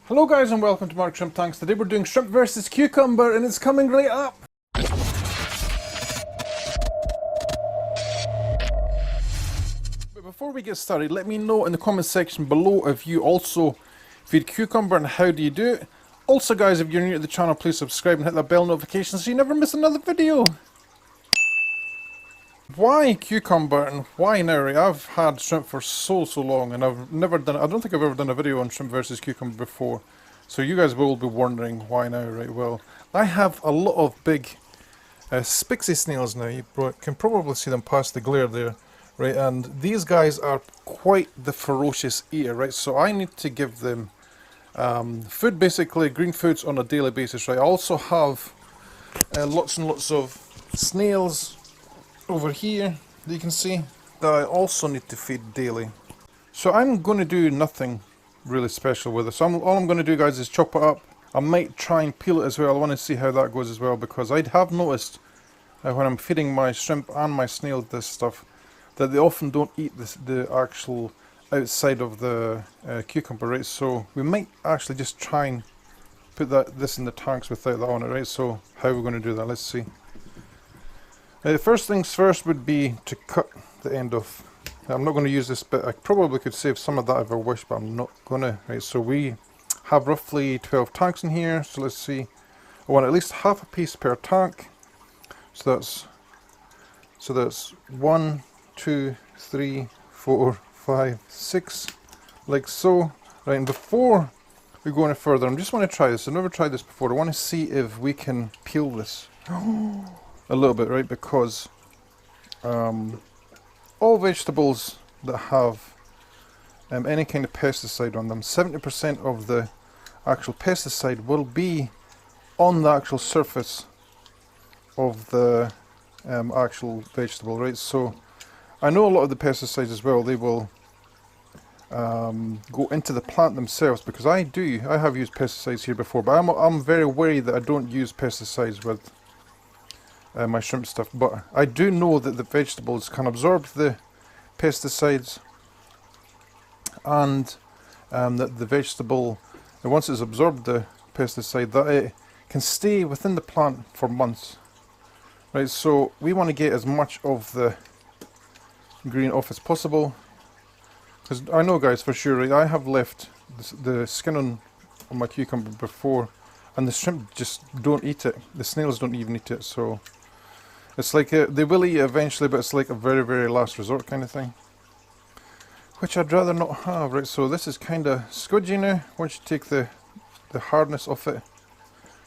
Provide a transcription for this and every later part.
Hello guys and welcome to Mark Shrimp Tanks. Today we're doing shrimp versus cucumber and it's coming right up. But before we get started, let me know in the comment section below if you also feed cucumber and how do you do it. Also guys, if you're new to the channel, please subscribe and hit that bell notification so you never miss another video. Why cucumber and why now? Right? I've had shrimp for so long and I've never done, I don't think I've ever done a video on shrimp versus cucumber before. So you guys will be wondering why now, right? Well, I have a lot of big spixy snails now. You can probably see them past the glare there, right? And these guys are quite the ferocious eater, right? So I need to give them food, basically green foods on a daily basis, right? I also have lots and lots of snails over here that you can see that I also need to feed daily. So I'm going to do nothing really special with it. So all I'm going to do guys is chop it up. I might try and peel it as well. I want to see how that goes as well, because I have noticed when I'm feeding my shrimp and my snail this stuff that they often don't eat the actual outside of the cucumber, right? So we might actually just try and put this in the tanks without that on it, right? So how are we going to do that? Let's see. First things first would be to cut the end off. I'm not going to use this bit. I probably could save some of that if I wish, but I'm not going to. Right, so we have roughly 12 tanks in here. So let's see. I want at least half a piece per tank. So that's 1, 2, 3, 4, 5, 6, like so. Right, and before we go any further, I just want to try this. I've never tried this before. I want to see if we can peel this. A little bit, right? Because all vegetables that have any kind of pesticide on them, 70% of the actual pesticide will be on the actual surface of the actual vegetable, right? So I know a lot of the pesticides as well, they will go into the plant themselves, because I have used pesticides here before, but I'm very wary that I don't use pesticides with my shrimp stuff. But I do know that the vegetables can absorb the pesticides, and that the vegetable, and once it's absorbed the pesticide, that it can stay within the plant for months, right? So we want to get as much of the green off as possible, because I know guys for sure, right, I have left the skin on my cucumber before and the shrimp just don't eat it. The snails don't even eat it. So it's like they will eat it eventually, but it's like a very last resort kind of thing, which I'd rather not have, right? So this is kind of squidgy now. Once you take the hardness off it,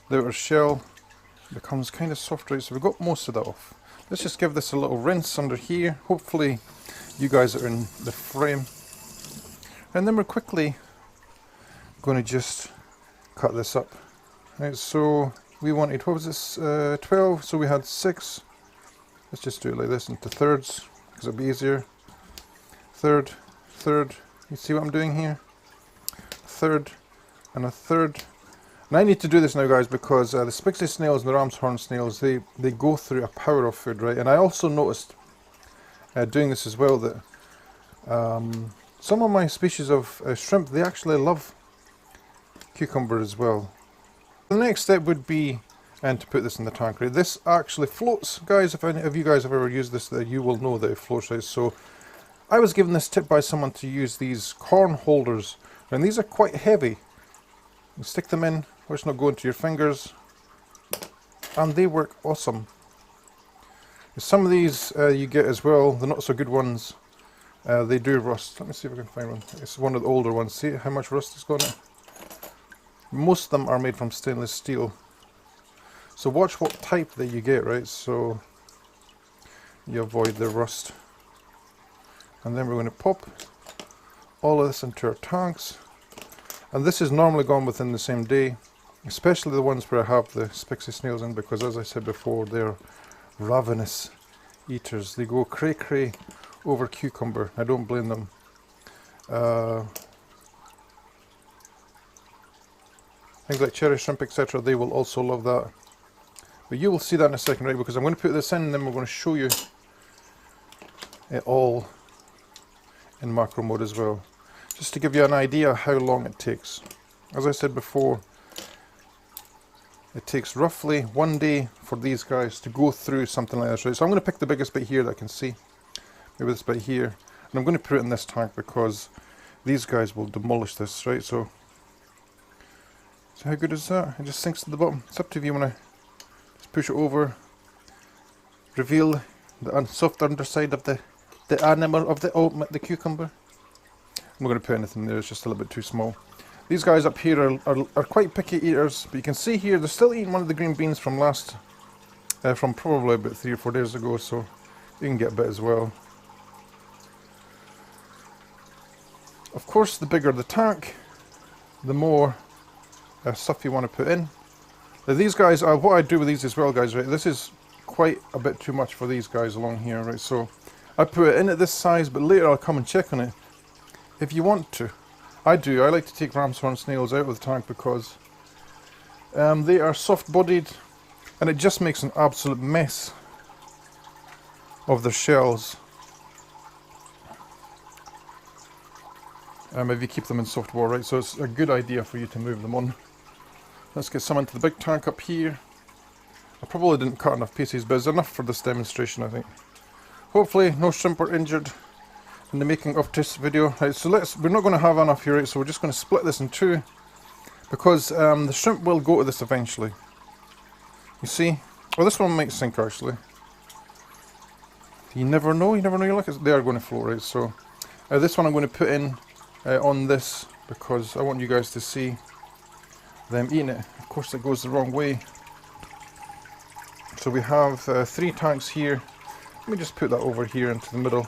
the outer shell becomes kind of soft, right? So we've got most of that off. Let's just give this a little rinse under here. Hopefully you guys are in the frame. And then we're quickly going to just cut this up. Right, so we wanted, what was this, 12, so we had 6. Let's just do it like this into thirds, because it'll be easier. Third, you see what I'm doing here? Third, and a third. And I need to do this now guys, because the spixy snails and the ram's horn snails, they go through a power of food, right? And I also noticed doing this as well that some of my species of shrimp, they actually love cucumber as well. The next step would be to put this in the tank, right? This actually floats, guys. If any of you guys have ever used this, you will know that it floats, right? So I was given this tip by someone to use these corn holders, and these are quite heavy. You stick them in, which not go into your fingers, and they work awesome. Some of these you get as well, the not so good ones, they do rust. Let me see if I can find one. It's one of the older ones. See how much rust has got on it? Most of them are made from stainless steel. So watch what type that you get, right? So you avoid the rust. And then we're going to pop all of this into our tanks. And this is normally gone within the same day, especially the ones where I have the spixy snails in, because as I said before, they're ravenous eaters. They go cray over cucumber. I don't blame them. Things like cherry shrimp, etc., they will also love that. But you will see that in a second, right? Because I'm going to put this in and then we're going to show you it all in macro mode as well. Just to give you an idea how long it takes. as I said before, it takes roughly 1 day for these guys to go through something like this, right? So I'm going to pick the biggest bit here that I can see, maybe this bit here, and I'm going to put it in this tank because these guys will demolish this, right? So how good is that? It just sinks to the bottom. It's up to you want to just push it over, reveal the soft underside of the animal of the cucumber. I'm not going to put anything there, it's just a little bit too small. These guys up here are quite picky eaters, but you can see here they're still eating one of the green beans from from probably about 3 or 4 days ago, so you can get a bit as well. Of course, the bigger the tank, the more stuff you want to put in. Now these guys, what I do with these as well, guys, right, this is quite a bit too much for these guys along here, right, so I put it in at this size, but later I'll come and check on it if you want to. I do. I like to take ramshorn snails out of the tank because they are soft-bodied and it just makes an absolute mess of their shells if you keep them in soft water, right? So it's a good idea for you to move them on. Let's get some into the big tank up here. I probably didn't cut enough pieces, but it's enough for this demonstration, I think. Hopefully no shrimp are injured in the making of this video. Right, so we're not going to have enough here, right, so we're just going to split this in two because the shrimp will go to this eventually. You see? Well, this one might sink actually. You never know, you're like, they are going to float, right? So this one I'm going to put in on this because I want you guys to see them eating it. Of course it goes the wrong way. So we have 3 tanks here. Let me just put that over here into the middle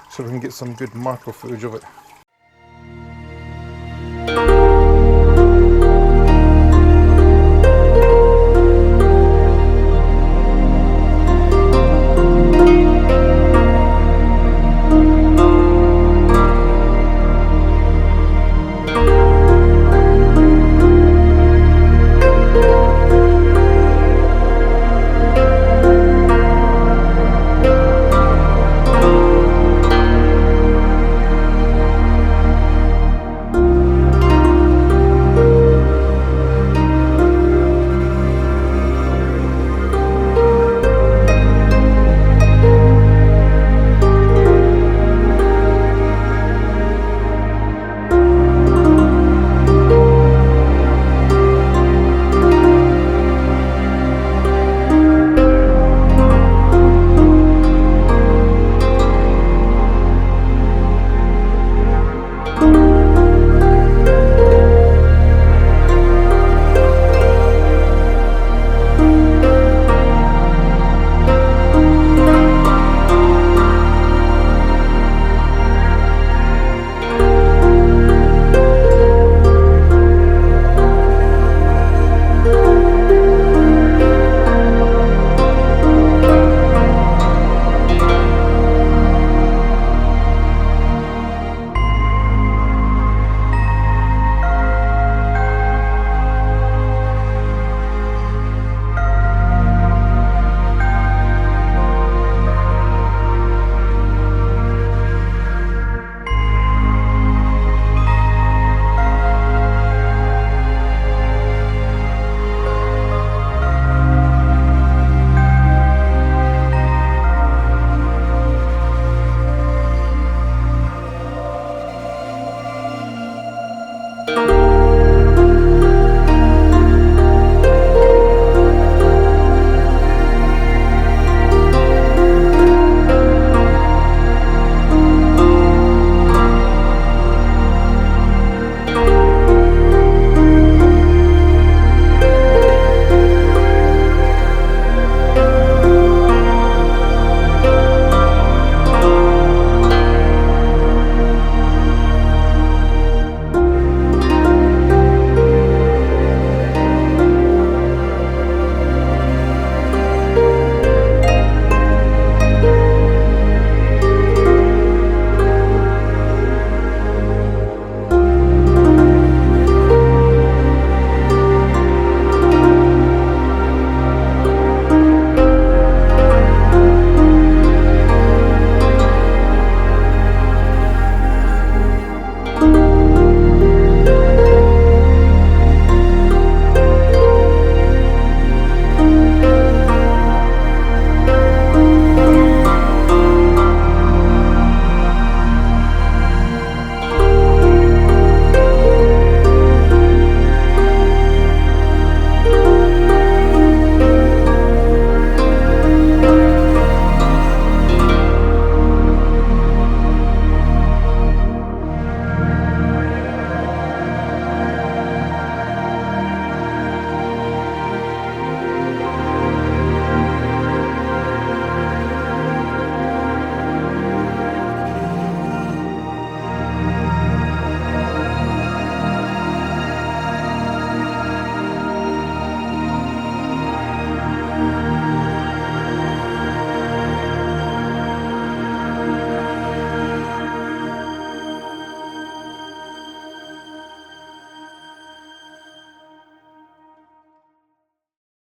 so we can get some good macro footage of it.